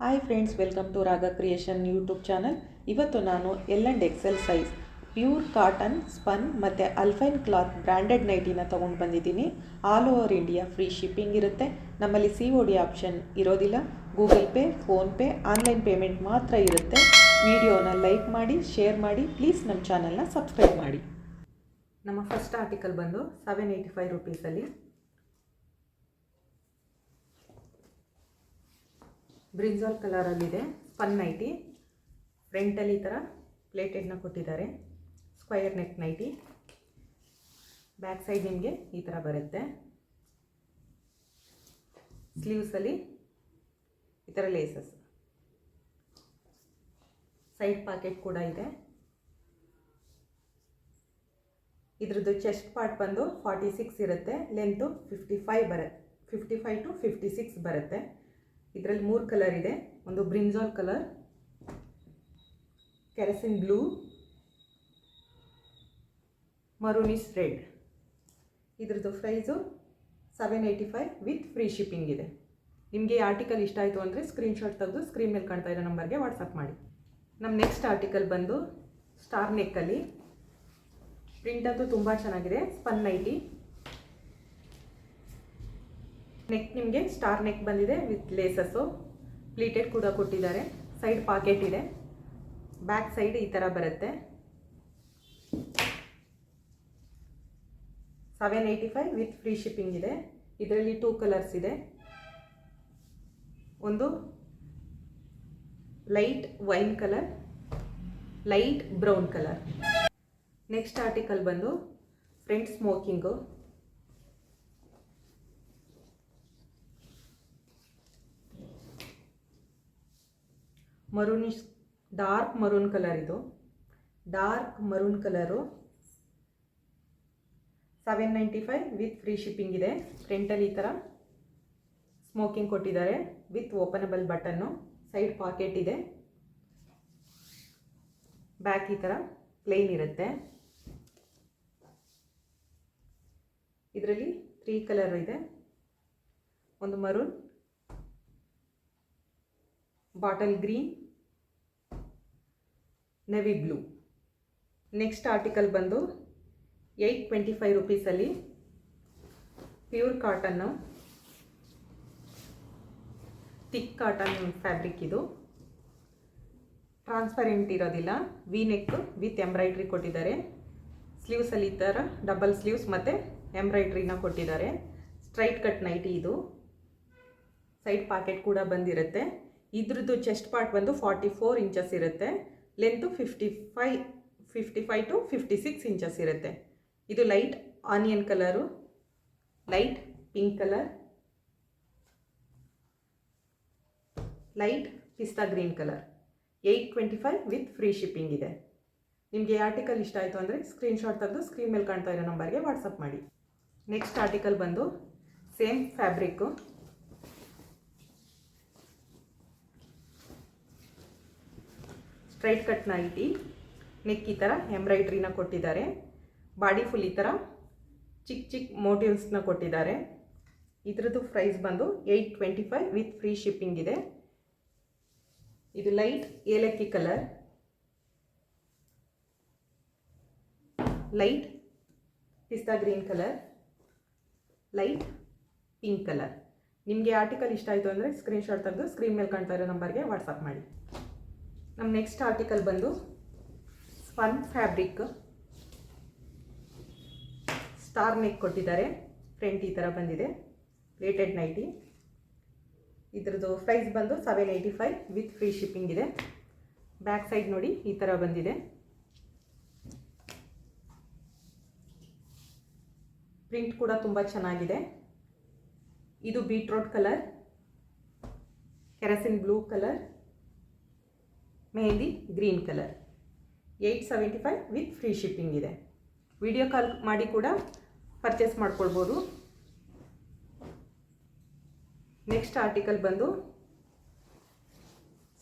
Hi friends, welcome to ರಾಗ creation YouTube channel. ಇವತ್ತು ನಾನು L and XL size pure cotton spun ಮತ್ತು Alpine cloth branded ನೈಟಿನ ತೊಗೊಂಡು ಬಂದಿದ್ದೀನಿ. All over India free shipping ಇರುತ್ತೆ. ನಮ್ಮಲ್ಲಿ COD ಆಪ್ಷನ್ ಇರೋದಿಲ್ಲ. Google pay, PhonePe, online payment ಮಾತ್ರ ಇರುತ್ತೆ. ವಿಡಿಯೋನ ಲೈಕ್ ಮಾಡಿ, ಶೇರ್ ಮಾಡಿ, ಪ್ಲೀಸ್ ನಮ್ಮ ಚಾನಲ್ನ ಸಬ್ಸ್ಕ್ರೈಬ್ ಮಾಡಿ. ನಮ್ಮ ಫಸ್ಟ್ ಆರ್ಟಿಕಲ್ ಬಂದು 785 ರುಪೀಸಲ್ಲಿ ಬ್ರಿಂಜಾಲ್ ಕಲರಲ್ಲಿದೆ. ಸ್ಪನ್ ನೈಟಿ, ಫ್ರಂಟಲ್ಲಿ ಈ ಥರ ಪ್ಲೇಟೆಡ್ನ ಕೊಟ್ಟಿದ್ದಾರೆ. Square neck nighty, back side ನಿಮಗೆ ಈ ಥರ ಬರುತ್ತೆ. ಸ್ಲೀವ್ಸಲ್ಲಿ ಈ ಥರ ಲೇಸಸ್, ಸೈಡ್ ಪಾಕೆಟ್ ಕೂಡ ಇದೆ. ಇದ್ರದ್ದು ಚೆಸ್ಟ್ ಪಾರ್ಟ್ ಬಂದು 46 ಇರುತ್ತೆ, ಲೆಂತು 55 ಟು 56 ಬರುತ್ತೆ. ಇದರಲ್ಲಿ 3 ಕಲರ್ ಇದೆ. ಒಂದು brinjal colour, kerosene blue, maroonish red. ಇದ್ರದ್ದು ಪ್ರೈಸು 785 ವಿತ್ ಫ್ರೀ ಶಿಪ್ಪಿಂಗ್ ಇದೆ. ನಿಮಗೆ ಈ ಆರ್ಟಿಕಲ್ ಇಷ್ಟ ಆಯಿತು ಅಂದರೆ ಸ್ಕ್ರೀನ್ಶಾಟ್ ತೆಗೆದು ಸ್ಕ್ರೀನ್ ಮೇಲೆ ಕಾಣ್ತಾ ಇರೋ ನಂಬರ್ಗೆ ವಾಟ್ಸಪ್ ಮಾಡಿ. ನಮ್ಮ ನೆಕ್ಸ್ಟ್ ಆರ್ಟಿಕಲ್ ಬಂದು ಸ್ಟಾರ್ ನೆಕ್ಕಲ್ಲಿ. ಪ್ರಿಂಟ್ ಅಂತೂ ತುಂಬ ಚೆನ್ನಾಗಿದೆ. ಸ್ಪನ್ ನೈಟಿ, ನೆಕ್ ನಿಮಗೆ ಸ್ಟಾರ್ ನೆಕ್ ಬಂದಿದೆ ವಿತ್ ಲೇಸಸ್ಸು, ಪ್ಲೀಟೆಡ್ ಕೂಡ ಕೊಟ್ಟಿದ್ದಾರೆ. ಸೈಡ್ ಪಾಕೆಟ್ ಇದೆ, ಬ್ಯಾಕ್ ಸೈಡ್ ಈ ಥರ ಬರುತ್ತೆ. 785 ವಿತ್ ಫ್ರೀ ಶಿಪ್ಪಿಂಗ್ ಇದೆ. ಇದರಲ್ಲಿ 2 ಕಲರ್ಸ್ ಇದೆ. ಒಂದು light wine colour, light brown colour. Next article ಬಂದು front smocking. Maroonish dark maroon colour. ಇದು dark maroon colour. 795 with free shipping ಇದೆ. ಫ್ರಂಟಲ್ಲಿ ಈ ಥರ ಸ್ಮೋಕಿಂಗ್ ಕೊಟ್ಟಿದ್ದಾರೆ with openable button. Side pocket ಇದೆ, ಬ್ಯಾಕ್ ಈ ಥರ ಪ್ಲೇನ್ ಇರುತ್ತೆ. ಇದರಲ್ಲಿ 3 ಕಲರ್ ಇದೆ. ಒಂದು maroon, bottle green, navy blue. Next article ಬಂದು 825 ರುಪೀಸಲ್ಲಿ pure cotton, thick cotton fabric. ಇದು ಟ್ರಾನ್ಸ್ಪರೆಂಟ್ ಇರೋದಿಲ್ಲ. ವಿ ನೆಕ್ ವಿತ್ ಎಂಬ್ರಾಯ್ಡ್ರಿ ಕೊಟ್ಟಿದ್ದಾರೆ. ಸ್ಲೀವ್ಸಲ್ಲಿ ಈ ಥರ ಡಬಲ್ ಸ್ಲೀವ್ಸ್ ಮತ್ತು ಎಂಬ್ರಾಯ್ಡ್ರಿನ ಕೊಟ್ಟಿದ್ದಾರೆ. ಸ್ಟ್ರೈಟ್ ಕಟ್ ನೈಟಿ ಇದು. ಸೈಡ್ ಪಾಕೆಟ್ ಕೂಡ ಬಂದಿರುತ್ತೆ. ಇದ್ರದ್ದು ಚೆಸ್ಟ್ ಪಾರ್ಟ್ ಬಂದು 44 ಇಂಚಸ್ ಇರುತ್ತೆ. ಲೆಂತು 55 ಟು 56 ಇಂಚಸ್ ಇರುತ್ತೆ. ಇದು light onion colour, light pink colour, light pista green colour. 825 with free shipping ಇದೆ. ನಿಮಗೆ ಆರ್ಟಿಕಲ್ ಇಷ್ಟ ಆಯಿತು ಅಂದರೆ ಸ್ಕ್ರೀನ್ಶಾಟ್ ತೆಗೆದು ಸ್ಕ್ರೀನ್ ಮೇಲೆ ಕಾಣ್ತಾ ಇರೋ ನಂಬರ್ಗೆ ವಾಟ್ಸಪ್ ಮಾಡಿ. ನೆಕ್ಸ್ಟ್ ಆರ್ಟಿಕಲ್ ಬಂದು same fabric, straight cut nighty. Neck ಈ ಥರ ಎಂಬ್ರಾಯ್ಡ್ರಿನ ಕೊಟ್ಟಿದ್ದಾರೆ. ಬಾಡಿ ಫುಲ್ ಈ ಥರ ಚಿಕ್ಕ ಚಿಕ್ಕ ಮೋಟಿವ್ಸ್ನ ಕೊಟ್ಟಿದ್ದಾರೆ. ಇದ್ರದ್ದು ಪ್ರೈಸ್ ಬಂದು 825 ವಿತ್ ಫ್ರೀ ಶಿಪ್ಪಿಂಗ್ ಇದೆ. ಇದು ಲೈಟ್ ಏಲಕ್ಕಿ colour, light pista green colour, light pink colour. ನಿಮಗೆ ಆರ್ಟಿಕಲ್ ಇಷ್ಟ ಆಯಿತು ಅಂದರೆ ಸ್ಕ್ರೀನ್ಶಾಟ್ ತೆಗೆದು ಸ್ಕ್ರೀನ್ ಮೇಲೆ ಕಾಣ್ತಾ ಇರೋ ನಂಬರ್ಗೆ ವಾಟ್ಸಪ್ ಮಾಡಿ. ನಮ್ಮ ನೆಕ್ಸ್ಟ್ ಆರ್ಟಿಕಲ್ ಬಂದು ಸ್ಪನ್ ಫ್ಯಾಬ್ರಿಕ್, ಸ್ಟಾರ್ ನೆಕ್ ಕೊಟ್ಟಿದ್ದಾರೆ. ಫ್ರಂಟ್ ಈ ಥರ ಬಂದಿದೆ, ಪ್ಲೇಟೆಡ್ ನೈಟಿ. ಇದ್ರದ್ದು ಪ್ರೈಸ್ ಬಂದು 785 ವಿತ್ ಫ್ರೀ ಶಿಪ್ಪಿಂಗ್ ಇದೆ. ಬ್ಯಾಕ್ ಸೈಡ್ ನೋಡಿ ಈ ಥರ ಬಂದಿದೆ. ಪ್ರಿಂಟ್ ಕೂಡ ತುಂಬ ಚೆನ್ನಾಗಿದೆ. ಇದು beetroot colour, kerosene blue colour, mehndi green colour. 875 with free shipping ಇದೆ. ವಿಡಿಯೋ ಕಾಲ್ ಮಾಡಿ ಕೂಡ ಪರ್ಚೇಸ್ ಮಾಡ್ಕೊಳ್ಬೋದು. ನೆಕ್ಸ್ಟ್ ಆರ್ಟಿಕಲ್ ಬಂದು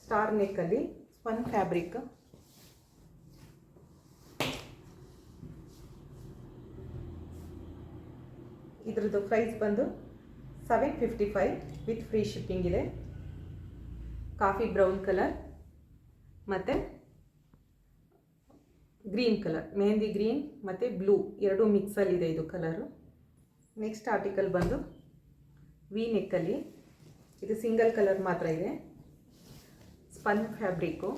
ಸ್ಟಾರ್ ನೆಕ್ಕಲ್ಲಿ ಸ್ಪನ್ ಫ್ಯಾಬ್ರಿಕ್. ಇದ್ರದ್ದು ಪ್ರೈಸ್ ಬಂದು 755 ವಿತ್ ಫ್ರೀ ಶಿಪ್ಪಿಂಗ್ ಇದೆ. ಕಾಫಿ ಬ್ರೌನ್ ಕಲರ್ ಮತ್ತು ಗ್ರೀನ್ ಕಲರ್, ಮೆಹಂದಿ ಗ್ರೀನ್ ಮತ್ತು ಬ್ಲೂ ಎರಡೂ ಮಿಕ್ಸಲ್ಲಿದೆ ಇದು ಕಲರು. ನೆಕ್ಸ್ಟ್ ಆರ್ಟಿಕಲ್ ಬಂದು ವಿ ನೆಕ್ಕಲ್ಲಿ, ಇದು ಸಿಂಗಲ್ ಕಲರ್ ಮಾತ್ರ ಇದೆ. ಸ್ಪನ್ ಫ್ಯಾಬ್ರಿಕ್ಕು,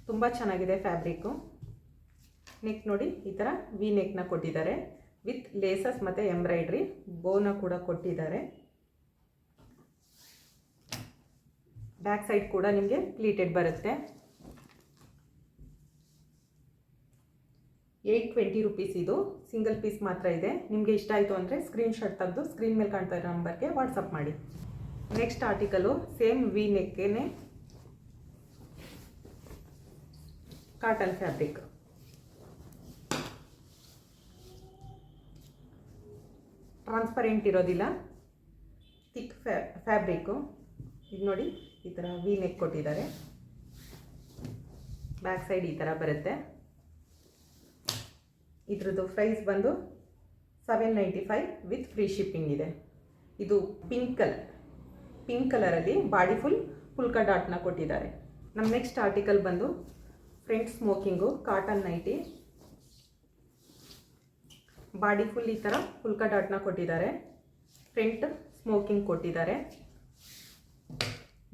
ತುಂಬ ಚೆನ್ನಾಗಿದೆ ಫ್ಯಾಬ್ರಿಕ್ಕು. ನೆಕ್ ನೋಡಿ ಈ ಥರ ವಿ ನೆಕ್ನ ಕೊಟ್ಟಿದ್ದಾರೆ ವಿತ್ ಲೇಸಸ್ ಮತ್ತು ಎಂಬ್ರಾಯ್ಡ್ರಿ ಬೋನ ಕೂಡ ಕೊಟ್ಟಿದ್ದಾರೆ. ಬ್ಯಾಕ್ ಸೈಡ್ ಕೂಡ ನಿಮಗೆ ಪ್ಲೀಟೆಡ್ ಬರುತ್ತೆ. 820 rupees ಇದು, ಸಿಂಗಲ್ ಪೀಸ್ ಮಾತ್ರ ಇದೆ. ನಿಮಗೆ ಇಷ್ಟ ಆಯಿತು ಅಂದರೆ ಸ್ಕ್ರೀನ್ಶಾಟ್ ತೆಗೆದು ಸ್ಕ್ರೀನ್ ಮೇಲೆ ಕಾಣ್ತಾ ಇರೋ ನಂಬರ್ಗೆ ವಾಟ್ಸಪ್ ಮಾಡಿ. ನೆಕ್ಸ್ಟ್ ಆರ್ಟಿಕಲು ಸೇಮ್ ವಿ ನೆಕ್ಕೇನೆ ಕಾಟನ್ ಫ್ಯಾಬ್ರಿಕ್. ಟ್ರಾನ್ಸ್ಪರೆಂಟ್ ಇರೋದಿಲ್ಲ, ಥಿಕ್ ಫ್ಯಾಬ್ರಿಕ್ಕು. ಇದು ನೋಡಿ ಈ ಥರ ವಿ ನೆಕ್ ಕೊಟ್ಟಿದ್ದಾರೆ. ಬ್ಯಾಕ್ ಸೈಡ್ ಈ ಥರ ಬರುತ್ತೆ. ಇದ್ರದ್ದು ಪ್ರೈಸ್ ಬಂದು 795 ವಿತ್ ಫ್ರೀ ಶಿಪ್ಪಿಂಗ್ ಇದೆ. ಇದು ಪಿಂಕ್ ಕಲರಲ್ಲಿ ಬಾಡಿ ಫುಲ್ ಡಾಟ್ನ ಕೊಟ್ಟಿದ್ದಾರೆ. ನಮ್ಮ ನೆಕ್ಸ್ಟ್ ಆರ್ಟಿಕಲ್ ಬಂದು front smocking cotton nighty. Body full ಈ ಥರ ಫುಲ್ಕ ಡಾಟ್ನ ಕೊಟ್ಟಿದ್ದಾರೆ. ಫ್ರಂಟ್ ಸ್ಮೋಕಿಂಗ್ ಕೊಟ್ಟಿದ್ದಾರೆ.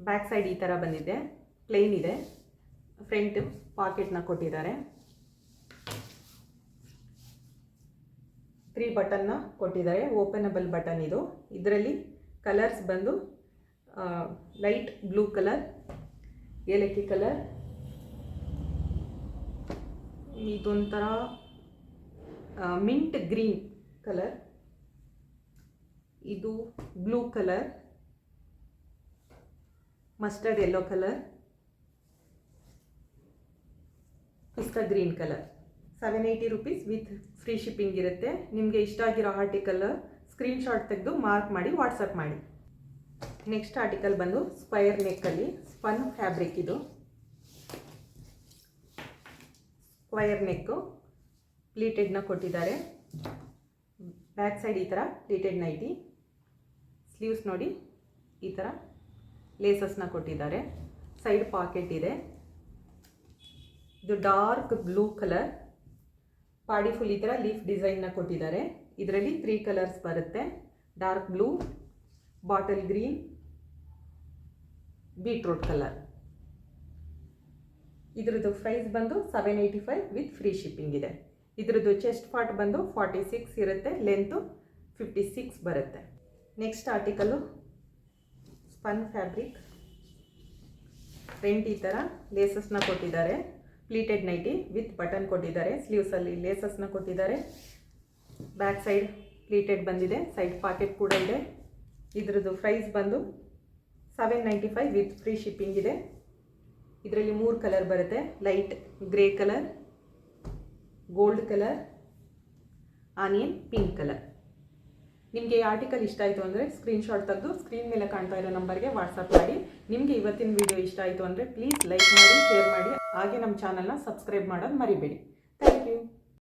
ಬ್ಯಾಕ್ ಸೈಡ್ ಈ ಥರ ಬಂದಿದೆ, ಪ್ಲೇನ್ ಇದೆ. ಫ್ರಂಟ್ ಪಾಕೆಟ್ನ ಕೊಟ್ಟಿದ್ದಾರೆ. 3 ಬಟನ್ನ ಕೊಟ್ಟಿದ್ದಾರೆ, ಓಪನಬಲ್ ಬಟನ್ ಇದು. ಇದರಲ್ಲಿ ಕಲರ್ಸ್ ಬಂದು ಲೈಟ್ ಬ್ಲೂ ಕಲರ್, ಏಲಕ್ಕಿ ಕಲರ್, ಇದೊಂಥರ ಮಿಂಟ್ ಗ್ರೀನ್ ಕಲರ್, ಇದು blue colour, mustard yellow colour, pista green colour. 780 rupees with free shipping ಇರುತ್ತೆ. ನಿಮಗೆ ಇಷ್ಟ ಆಗಿರೋ ಆರ್ಟಿಕಲ್ ಸ್ಕ್ರೀನ್ಶಾಟ್ ತೆಗೆದು ಮಾರ್ಕ್ ಮಾಡಿ ವಾಟ್ಸಪ್ ಮಾಡಿ. ನೆಕ್ಸ್ಟ್ ಆರ್ಟಿಕಲ್ ಬಂದು ಸ್ಕ್ವಯರ್ ನೆಕ್ಕಲ್ಲಿ ಸ್ಪನ್ ಫ್ಯಾಬ್ರಿಕ್. ಇದು ಸ್ಕ್ವಯರ್ ನೆಕ್ಕು, ಪ್ಲೀಟೆಡ್ನ ಕೊಟ್ಟಿದ್ದಾರೆ. ಬ್ಯಾಕ್ ಸೈಡ್ ಈ ಥರ ಪ್ಲೀಟೆಡ್ ನೈಟಿ. ಸ್ಲೀವ್ಸ್ ನೋಡಿ ಈ ಥರ ಲೇಸಸ್ನ ಕೊಟ್ಟಿದ್ದಾರೆ. ಸೈಡ್ ಪಾಕೆಟ್ ಇದೆ. ಇದು dark blue colour, body full ಈ ಥರ ಲೀಫ್ ಡಿಸೈನ್ನ ಕೊಟ್ಟಿದ್ದಾರೆ. ಇದರಲ್ಲಿ 3 ಕಲರ್ಸ್ ಬರುತ್ತೆ, dark blue, bottle green, beetroot colour. ಇದರದ್ದು ಪ್ರೈಸ್ ಬಂದು 785 ವಿತ್ ಫ್ರೀ ಶಿಪ್ಪಿಂಗ್ ಇದೆ. ಇದರದ್ದು ಚೆಸ್ಟ್ ಪಾರ್ಟ್ ಬಂದು 46 ಇರುತ್ತೆ, ಲೆಂತು 56 ಬರುತ್ತೆ. Next article spun fabric. Front ಈ ಥರ ಲೇಸಸ್ನ ಕೊಟ್ಟಿದ್ದಾರೆ. ಪ್ಲೀಟೆಡ್ ನೈಟಿ ವಿತ್ ಬಟನ್ ಕೊಟ್ಟಿದ್ದಾರೆ. ಸ್ಲೀವ್ಸಲ್ಲಿ ಲೇಸಸ್ನ ಕೊಟ್ಟಿದ್ದಾರೆ. ಬ್ಯಾಕ್ ಸೈಡ್ ಪ್ಲೀಟೆಡ್ ಬಂದಿದೆ, ಸೈಡ್ ಪಾಕೆಟ್ ಕೂಡ ಇದೆ. ಇದರದ್ದು ಪ್ರೈಸ್ ಬಂದು 795 ವಿತ್ ಫ್ರೀ ಶಿಪ್ಪಿಂಗ್ ಇದೆ. ಇದರಲ್ಲಿ 3 ಕಲರ್ ಬರುತ್ತೆ, light grey colour, gold colour, onion pink colour. ನಿಮಗೆ ಈ ಆರ್ಟಿಕಲ್ ಇಷ್ಟ ಆಯಿತು ಅಂದರೆ ಸ್ಕ್ರೀನ್ಶಾಟ್ ತೆಗೆದು ಸ್ಕ್ರೀನ್ ಮೇಲೆ ಕಾಣ್ತಾ ಇರೋ ನಂಬರ್ಗೆ ವಾಟ್ಸಪ್ ಮಾಡಿ. ನಿಮಗೆ ಇವತ್ತಿನ ವಿಡಿಯೋ ಇಷ್ಟ ಆಯಿತು ಅಂದರೆ ಪ್ಲೀಸ್ ಲೈಕ್ ಮಾಡಿ, ಶೇರ್ ಮಾಡಿ, ಹಾಗೆ ನಮ್ಮ ಚಾನಲ್ನ ಸಬ್ಸ್ಕ್ರೈಬ್ ಮಾಡೋದು ಮರಿಬೇಡಿ. Thank you.